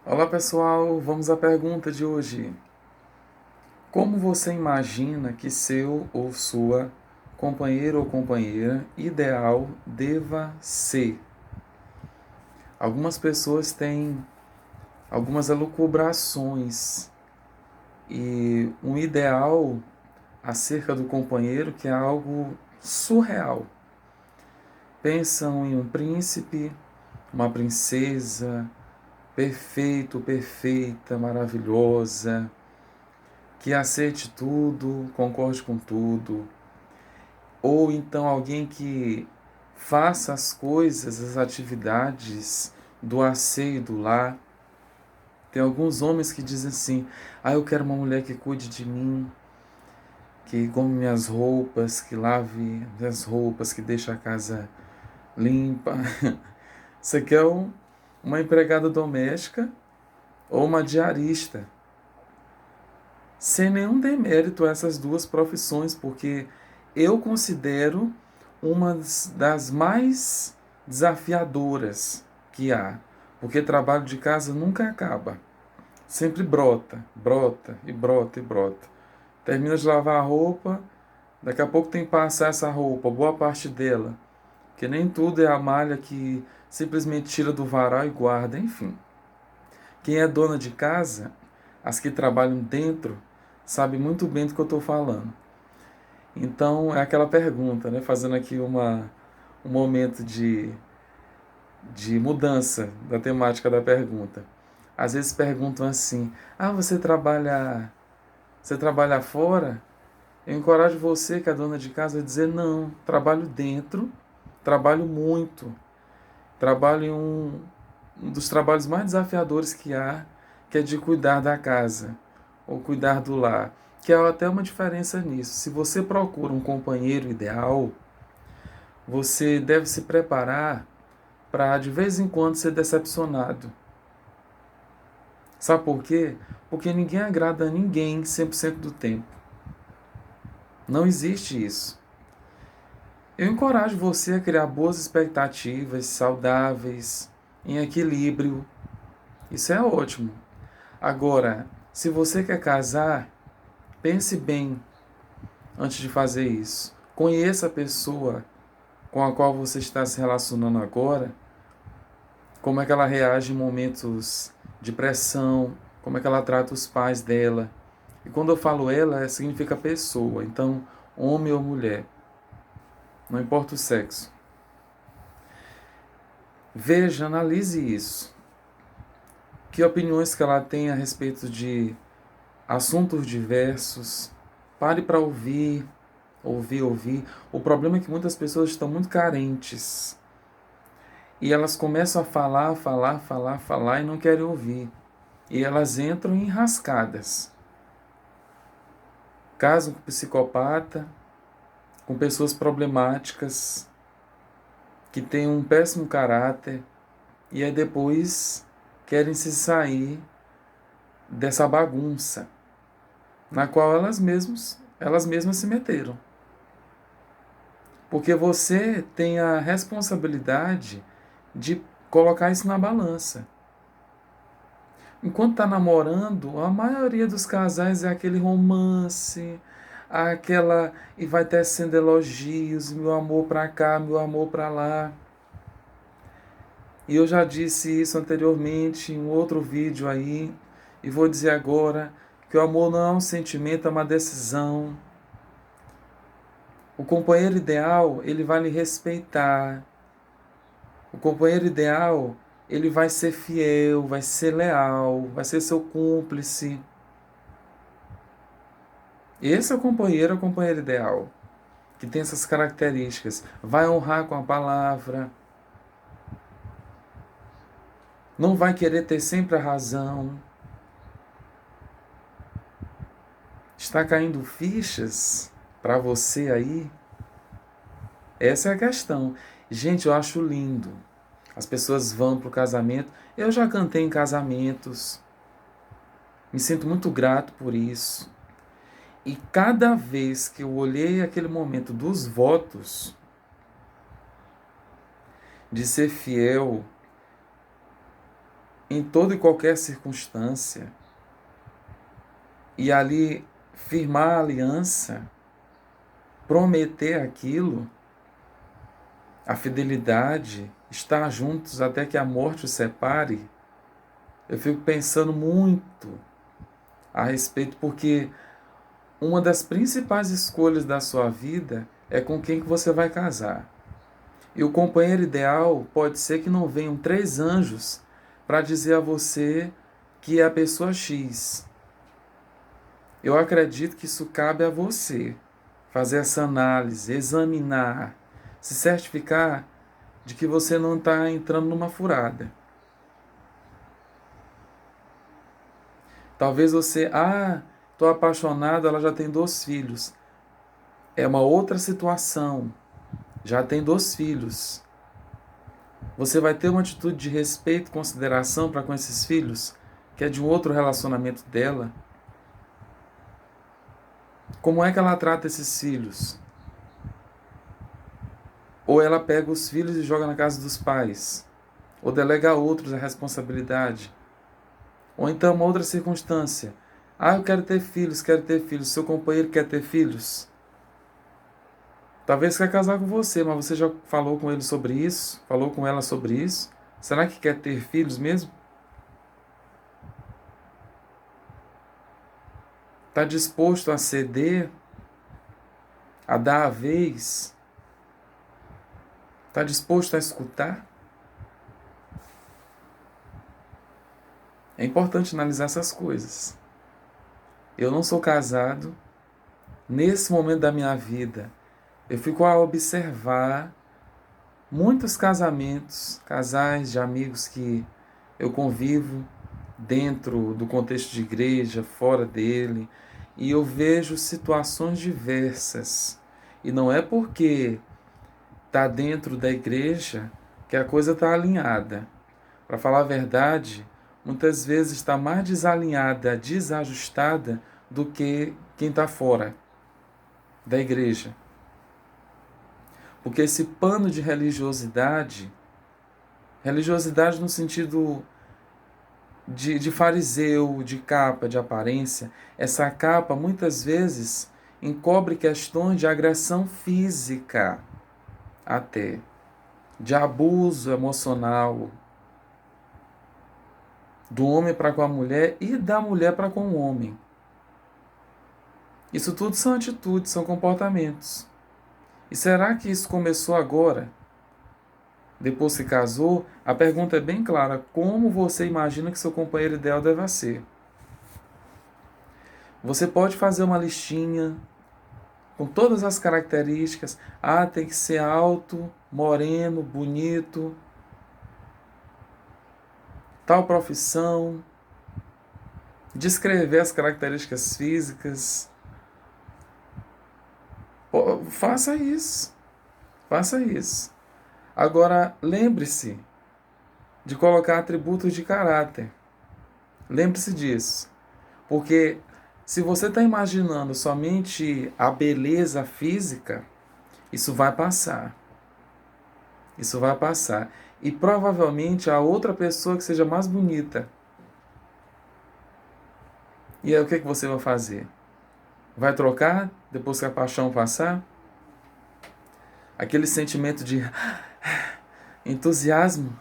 Olá pessoal, vamos à pergunta de hoje. Como você imagina que seu ou sua companheiro ou companheira ideal deva ser? Algumas pessoas têm algumas elucubrações e um ideal acerca do companheiro que é algo surreal. Pensam em um príncipe, uma princesa, perfeito, perfeita, maravilhosa, que aceite tudo, concorde com tudo, ou então alguém que faça as coisas, as atividades do asseio do lar. Tem alguns homens que dizem assim: eu quero uma mulher que cuide de mim, que come minhas roupas, que lave minhas roupas, que deixe a casa limpa. Você quer uma empregada doméstica ou uma diarista? Sem nenhum demérito a essas duas profissões, porque eu considero uma das mais desafiadoras que há, porque trabalho de casa nunca acaba, sempre brota, brota e brota e brota. Termina de lavar a roupa, daqui a pouco tem que passar essa roupa, boa parte dela, porque nem tudo é a malha que simplesmente tira do varal e guarda, enfim. Quem é dona de casa, as que trabalham dentro, sabe muito bem do que eu estou falando. Então é aquela pergunta, né? Fazendo aqui um momento de mudança da temática da pergunta. Às vezes perguntam assim: você trabalha fora? Eu encorajo você, que é dona de casa, a dizer: não, trabalho dentro, trabalho muito, trabalho em um dos trabalhos mais desafiadores que há, que é de cuidar da casa, ou cuidar do lar. Que há até uma diferença nisso. Se você procura um companheiro ideal, você deve se preparar para de vez em quando ser decepcionado. Sabe por quê? Porque ninguém agrada a ninguém 100% do tempo. Não existe isso. Eu encorajo você a criar boas expectativas, saudáveis, em equilíbrio. Isso é ótimo. Agora, se você quer casar, pense bem antes de fazer isso. Conheça a pessoa com a qual você está se relacionando agora, como é que ela reage em momentos de pressão, como é que ela trata os pais dela. E quando eu falo ela, significa pessoa, então homem ou mulher, não importa o sexo. Veja, analise isso. Que opiniões que ela tem a respeito de assuntos diversos. Pare para ouvir, ouvir, ouvir. O problema é que muitas pessoas estão muito carentes. E elas começam a falar, falar, falar, falar e não querem ouvir. E elas entram enrascadas. Casam com psicopata, com pessoas problemáticas, que têm um péssimo caráter, e aí depois querem se sair dessa bagunça na qual elas mesmas se meteram. Porque você tem a responsabilidade de colocar isso na balança. Enquanto está namorando, a maioria dos casais é aquele romance, aquela e vai tecendo elogios, meu amor para cá, meu amor para lá. E eu já disse isso anteriormente em um outro vídeo aí, e vou dizer agora que o amor não é um sentimento, é uma decisão. O companheiro ideal, ele vai lhe respeitar. O companheiro ideal, ele vai ser fiel, vai ser leal, vai ser seu cúmplice. Esse é o companheiro ideal, que tem essas características. Vai honrar com a palavra, não vai querer ter sempre a razão. Está caindo fichas para você aí? Essa é a questão. Gente, eu acho lindo. As pessoas vão para o casamento. Eu já cantei em casamentos. Me sinto muito grato por isso. E cada vez que eu olhei aquele momento dos votos, de ser fiel, em toda e qualquer circunstância e ali firmar a aliança, prometer aquilo, a fidelidade, estar juntos até que a morte os separe, eu fico pensando muito a respeito, porque uma das principais escolhas da sua vida é com quem que você vai casar. E o companheiro ideal pode ser que não venham 3 anjos para dizer a você que é a pessoa X. Eu acredito que isso cabe a você fazer essa análise, examinar, se certificar de que você não está entrando numa furada. Talvez você, estou apaixonado, ela já tem 2 filhos. É uma outra situação. Já tem 2 filhos. Você vai ter uma atitude de respeito e consideração para com esses filhos, que é de um outro relacionamento dela? Como é que ela trata esses filhos? Ou ela pega os filhos e joga na casa dos pais? Ou delega a outros a responsabilidade? Ou então uma outra circunstância. Eu quero ter filhos, quero ter filhos. Seu companheiro quer ter filhos? Talvez quer casar com você, mas você já falou com ele sobre isso? Falou com ela sobre isso? Será que quer ter filhos mesmo? Está disposto a ceder, a dar a vez? Está disposto a escutar? É importante analisar essas coisas. Eu não sou casado. Nesse momento da minha vida, eu fico a observar muitos casamentos, casais de amigos que eu convivo dentro do contexto de igreja, fora dele, e eu vejo situações diversas. E não é porque está dentro da igreja que a coisa está alinhada. Para falar a verdade, muitas vezes está mais desalinhada, desajustada do que quem está fora da igreja. Porque esse pano de religiosidade no sentido de fariseu, de capa, de aparência, essa capa muitas vezes encobre questões de agressão física, até de abuso emocional, do homem para com a mulher e da mulher para com o homem. Isso tudo são atitudes, são comportamentos. E será que isso começou agora? Depois que casou? A pergunta é bem clara: como você imagina que seu companheiro ideal deve ser? Você pode fazer uma listinha com todas as características. Tem que ser alto, moreno, bonito, tal profissão, descrever as características físicas. Faça isso. Faça isso. Agora, lembre-se de colocar atributos de caráter. Lembre-se disso. Porque se você está imaginando somente a beleza física, isso vai passar. Isso vai passar. E provavelmente a outra pessoa que seja mais bonita. E aí o que você vai fazer? Vai trocar depois que a paixão passar? Aquele sentimento de entusiasmo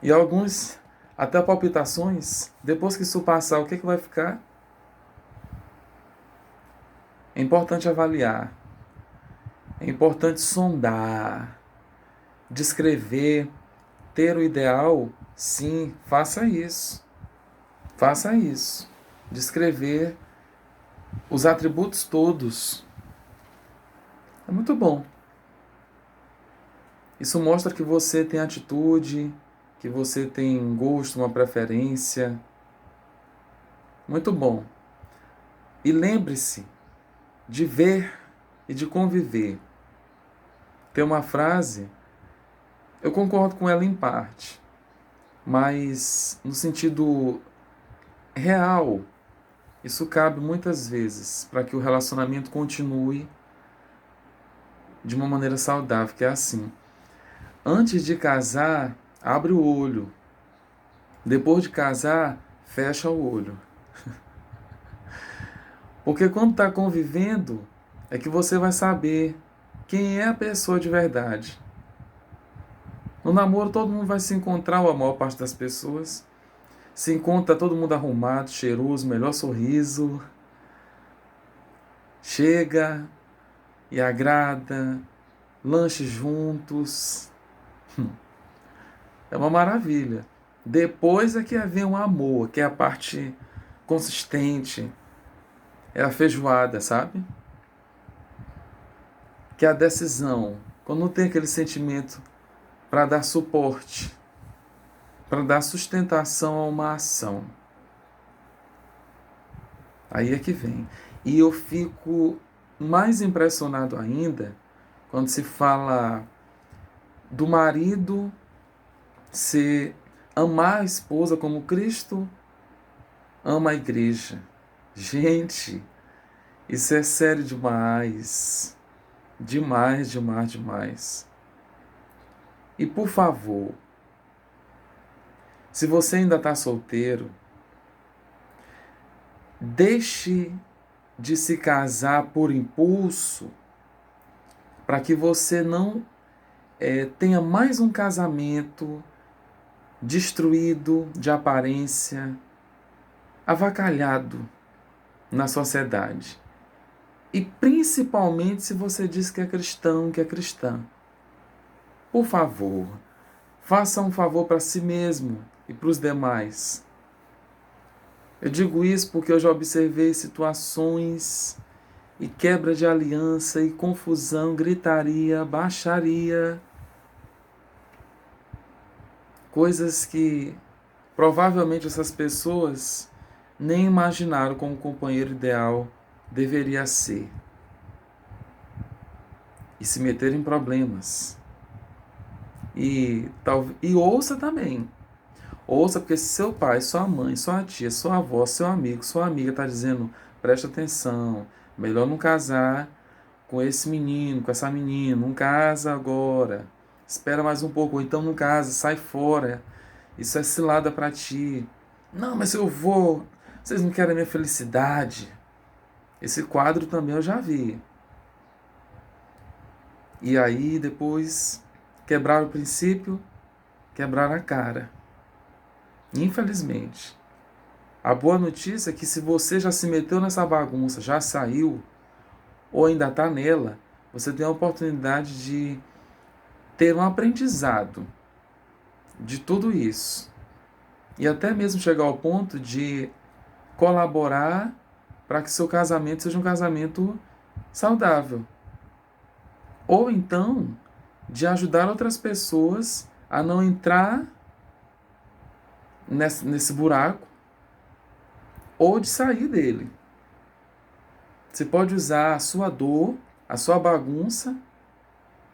e alguns até palpitações, depois que isso passar, o que vai ficar? É importante avaliar, é importante sondar, descrever, ter o ideal. Sim, faça isso. Faça isso. Descrever os atributos todos. É muito bom. Isso mostra que você tem atitude, que você tem gosto, uma preferência. Muito bom. E lembre-se de ver e de conviver. Tem uma frase, eu concordo com ela em parte, mas no sentido real, isso cabe muitas vezes para que o relacionamento continue de uma maneira saudável, que é assim: antes de casar, abre o olho. Depois de casar, fecha o olho. Porque quando está convivendo, é que você vai saber quem é a pessoa de verdade. No namoro, todo mundo vai se encontrar, a maior parte das pessoas. Se encontra todo mundo arrumado, cheiroso, melhor sorriso. Chega e agrada, lanche juntos. É uma maravilha. Depois é que vem o amor, que é a parte consistente, é a feijoada, sabe? Que é a decisão. Quando não tem aquele sentimento para dar suporte, para dar sustentação a uma ação. Aí é que vem. E eu fico mais impressionado ainda quando se fala do marido se amar a esposa como Cristo ama a igreja. Gente, isso é sério demais. Demais, demais, demais. E por favor, se você ainda está solteiro, deixe de se casar por impulso para que você não tenha mais um casamento destruído de aparência, avacalhado na sociedade. E principalmente se você diz que é cristão, que é cristã. Por favor, faça um favor para si mesmo e para os demais. Eu digo isso porque eu já observei situações e quebra de aliança e confusão, gritaria, baixaria, coisas que provavelmente essas pessoas nem imaginaram como o companheiro ideal deveria ser. E se meter em problemas. E ouça também. Ouça, porque se seu pai, sua mãe, sua tia, sua avó, seu amigo, sua amiga está dizendo, presta atenção, melhor não casar com esse menino, com essa menina, não casa agora, espera mais um pouco, ou então não casa, sai fora, isso é cilada para ti. Não, mas eu vou, vocês não querem a minha felicidade. Esse quadro também eu já vi. E aí depois quebraram o princípio, quebraram a cara. Infelizmente. A boa notícia é que se você já se meteu nessa bagunça, já saiu, ou ainda está nela, você tem a oportunidade de ter um aprendizado de tudo isso. E até mesmo chegar ao ponto de colaborar para que seu casamento seja um casamento saudável. Ou então, de ajudar outras pessoas a não entrar nesse buraco, ou de sair dele. Você pode usar a sua dor, a sua bagunça,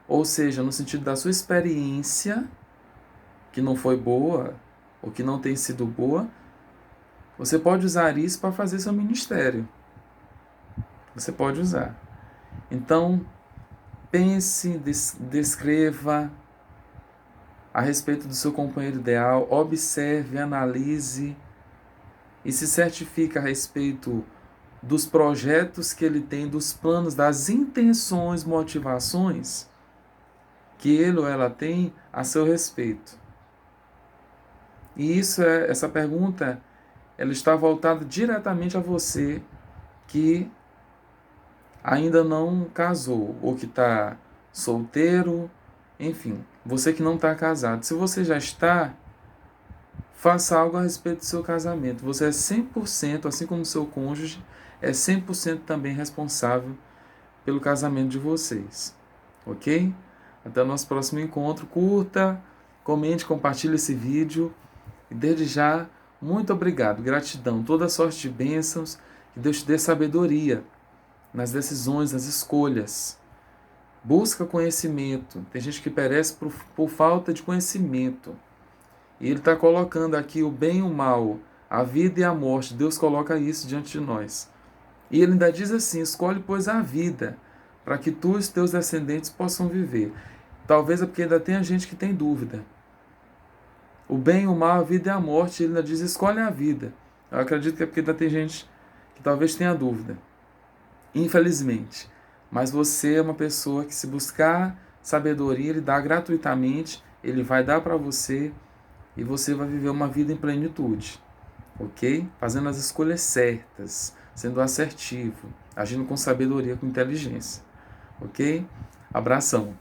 ou seja, no sentido da sua experiência, que não foi boa, ou que não tem sido boa, você pode usar isso para fazer seu ministério. Você pode usar. Então, pense, descreva a respeito do seu companheiro ideal, observe, analise e se certifique a respeito dos projetos que ele tem, dos planos, das intenções, motivações que ele ou ela tem a seu respeito. E essa pergunta, ela está voltada diretamente a você que ainda não casou, ou que está solteiro, enfim, você que não está casado. Se você já está, faça algo a respeito do seu casamento. Você é 100%, assim como seu cônjuge, é 100% também responsável pelo casamento de vocês. Ok? Até o nosso próximo encontro. Curta, comente, compartilhe esse vídeo. E desde já, muito obrigado. Gratidão. Toda sorte de bênçãos. Que Deus te dê sabedoria nas decisões, nas escolhas. Busca conhecimento. Tem gente que perece por falta de conhecimento. E ele está colocando aqui o bem e o mal, a vida e a morte. Deus coloca isso diante de nós. E ele ainda diz assim: escolhe, pois, a vida, para que tu e os teus descendentes possam viver. Talvez é porque ainda tenha gente que tem dúvida. O bem, o mal, a vida e a morte. Ele ainda diz: escolhe a vida. Eu acredito que é porque ainda tem gente que talvez tenha dúvida. Infelizmente. Mas você é uma pessoa que, se buscar sabedoria, ele dá gratuitamente, ele vai dar para você e você vai viver uma vida em plenitude. Ok? Fazendo as escolhas certas, sendo assertivo, agindo com sabedoria, com inteligência. Ok? Abração.